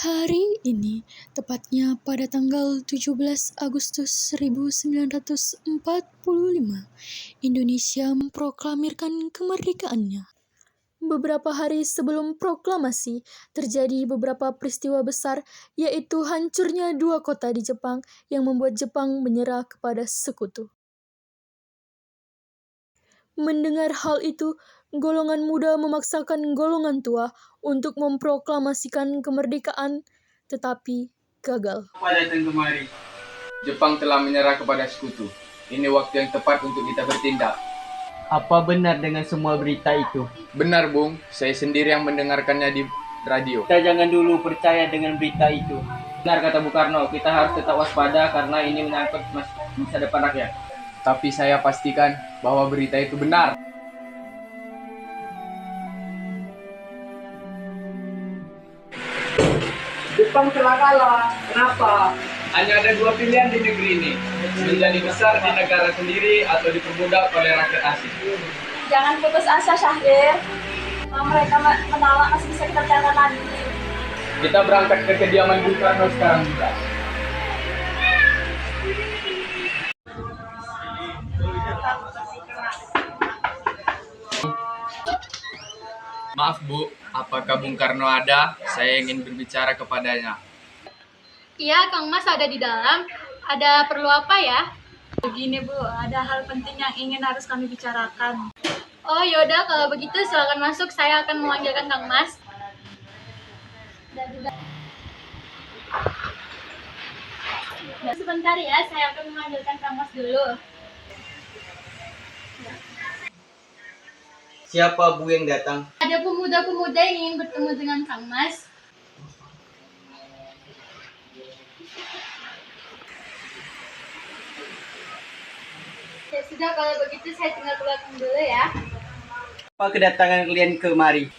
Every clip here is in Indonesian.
Hari ini, tepatnya pada tanggal 17 Agustus 1945, Indonesia memproklamirkan kemerdekaannya. Beberapa hari sebelum proklamasi, terjadi beberapa peristiwa besar, yaitu hancurnya dua kota di Jepang yang membuat Jepang menyerah kepada sekutu. Mendengar hal itu, golongan muda memaksakan golongan tua untuk memproklamasikan kemerdekaan, tetapi gagal. Apa datang kemari? Jepang telah menyerah kepada sekutu. Ini waktu yang tepat untuk kita bertindak. Apa benar dengan semua berita itu? Benar, Bung. Saya sendiri yang mendengarkannya di radio. Kita jangan dulu percaya dengan berita itu. Benar kata Bung Karno, kita harus tetap waspada karena ini menyangkut masa depan rakyat. Tapi saya pastikan bahwa berita itu benar. Jepang telah kalah. Kenapa? Hanya ada dua pilihan di negeri ini. Menjadi besar di negara sendiri atau diperbudak oleh rakyat asing. Jangan putus asa, Syahrir. Mereka menolak masih bisa kita cari lagi. Kita berangkat ke kediaman Bung Karno sekarang juga. Maaf Bu, apakah Bung Karno ada? Saya ingin berbicara kepadanya. Iya, Kang Mas ada di dalam. Ada perlu apa ya? Begini Bu, ada hal penting yang ingin harus kami bicarakan. Oh yaudah, kalau begitu silakan masuk. Saya akan memanggilkan Kang Mas. Sebentar ya, saya akan memanggilkan Kang Mas dulu. Siapa Bu yang datang? Ada pemuda-pemuda yang ingin bertemu dengan Kang Mas. Ya sudah, kalau begitu saya tinggal keluarkan dulu ya. Apa kedatangan kalian kemari?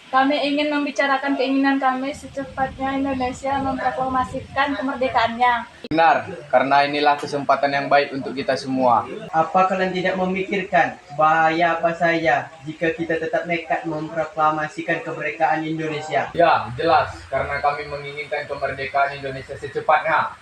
Kami ingin membicarakan keinginan kami secepatnya Indonesia memproklamasikan kemerdekaannya. Benar, karena inilah kesempatan yang baik untuk kita semua. Apa kalian tidak memikirkan bahaya apa saja jika kita tetap nekat memproklamasikan kemerdekaan Indonesia? Ya, jelas, karena kami menginginkan kemerdekaan Indonesia secepatnya.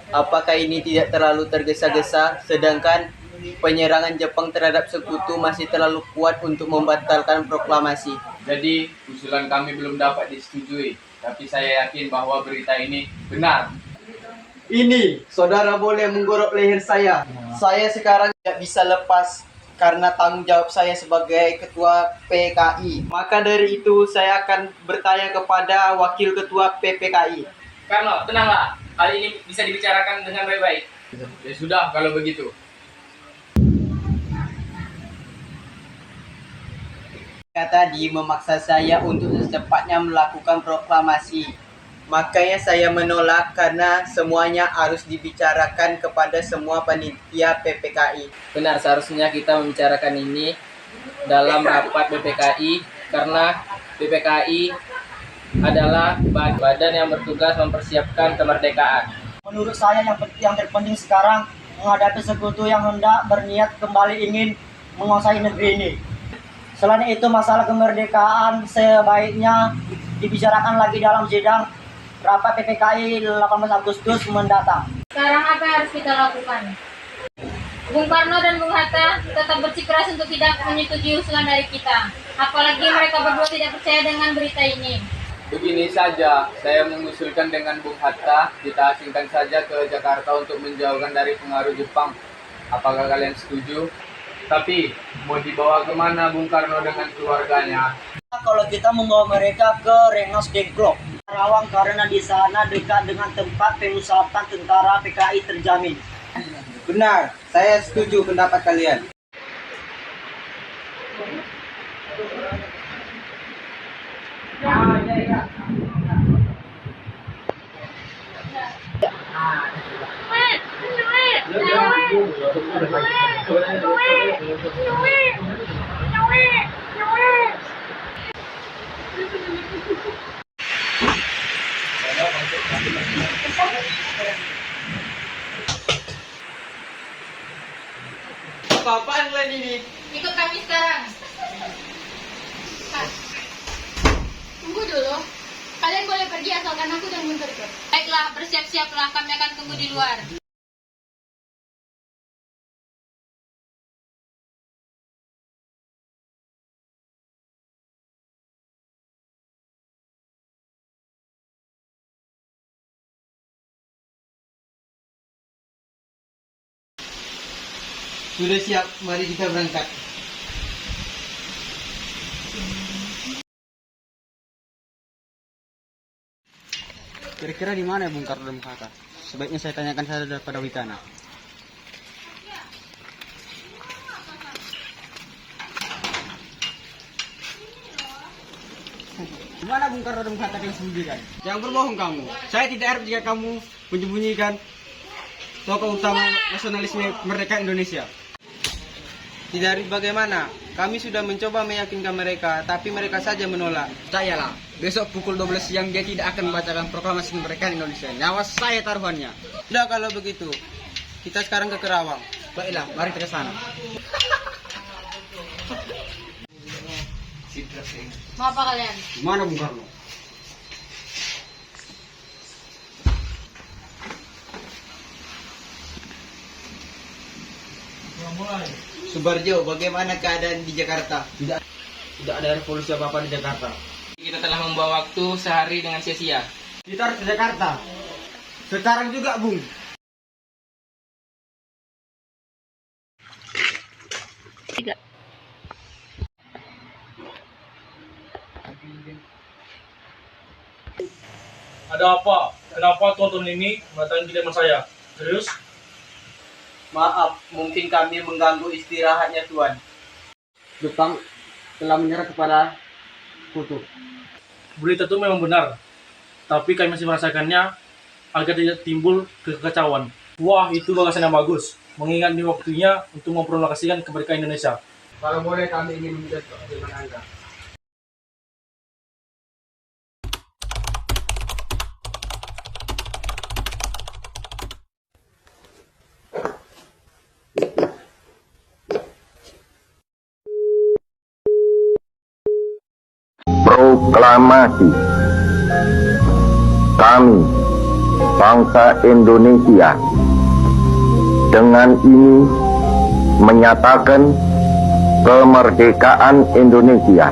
Apakah ini tidak terlalu tergesa-gesa, sedangkan penyerangan Jepang terhadap sekutu masih terlalu kuat untuk membatalkan proklamasi? Jadi, usulan kami belum dapat disetujui, tapi saya yakin bahwa berita ini benar. Ini, saudara boleh menggorok leher saya. Saya sekarang tidak bisa lepas karena tanggung jawab saya sebagai ketua PKI. Maka dari itu, saya akan bertanya kepada wakil ketua PPKI. Karno, tenanglah. Hal ini bisa dibicarakan dengan baik-baik. Ya sudah, kalau begitu. Tadi memaksa saya untuk secepatnya melakukan proklamasi. Makanya saya menolak karena semuanya harus dibicarakan kepada semua panitia PPKI. Benar, seharusnya kita membicarakan ini dalam rapat PPKI karena PPKI adalah badan yang bertugas mempersiapkan kemerdekaan. Menurut saya yang terpenting sekarang menghadapi sekutu yang hendak berniat kembali ingin menguasai negeri ini. Selain itu, masalah kemerdekaan sebaiknya dibicarakan lagi dalam sidang rapat PPKI 18 Agustus mendatang. Sekarang apa yang harus kita lakukan? Bung Karno dan Bung Hatta tetap bersikeras untuk tidak menyetujui usulan dari kita. Apalagi mereka berdua tidak percaya dengan berita ini. Begini saja, saya mengusulkan dengan Bung Hatta, kita asingkan saja ke Jakarta untuk menjauhkan dari pengaruh Jepang. Apakah kalian setuju? Tapi, mau dibawa kemana Bung Karno dengan keluarganya? Kalau kita membawa mereka ke Rengas Dengklok, Karawang, karena di sana dekat dengan tempat pemusatan tentara PKI terjamin. Benar, saya setuju pendapat kalian. ini? Ikut kami sekarang. Tunggu dulu. Kalian boleh pergi asalkan aku dan Guntur ikut. Baiklah, bersiap-siaplah. Kami akan tunggu di luar. Sudah siap, mari kita berangkat. Kira-kira di mana Bung Karno dan Bung Hatta? Sebaiknya saya tanyakan saja pada Wicana. Di mana Bung Karno dan Bung Hatta yang sembunyikan? Jangan berbohong kamu. Saya tidak harap jika kamu menyembunyikan tokoh utama nasionalisme merdeka Indonesia. Tidak harus bagaimana, kami sudah mencoba meyakinkan mereka, tapi mereka saja menolak. Percayalah, besok pukul 12 siang dia tidak akan membacakan proklamasi kemerdekaan Indonesia. Nyawa saya taruhannya. Sudah kalau begitu, kita sekarang ke Kerawang. Baiklah, mari kita ke sana. Mau apa kalian? Di mana Bung Karno? Subarjo, bagaimana keadaan di Jakarta? Tidak ada revolusi apa-apa di Jakarta. Kita telah membawa waktu sehari dengan sia-sia. Kita harus ke Jakarta. Sekarang juga, Bung. Ada apa? Kenapa tonton ini mendatangi kediaman saya? Serius? Maaf, mungkin kami mengganggu istirahatnya Tuan. Jepang telah menyerah kepada Kutub. Berita itu memang benar, tapi kami masih merasakannya agar tidak timbul kekacauan. Wah, itu gagasan yang bagus. Mengingat ini waktunya untuk memproklamasikan kemerdekaan Indonesia. Kalau boleh kami ingin meminta keadilan Anda. Proklamasi. Kami, bangsa Indonesia, dengan ini menyatakan kemerdekaan Indonesia.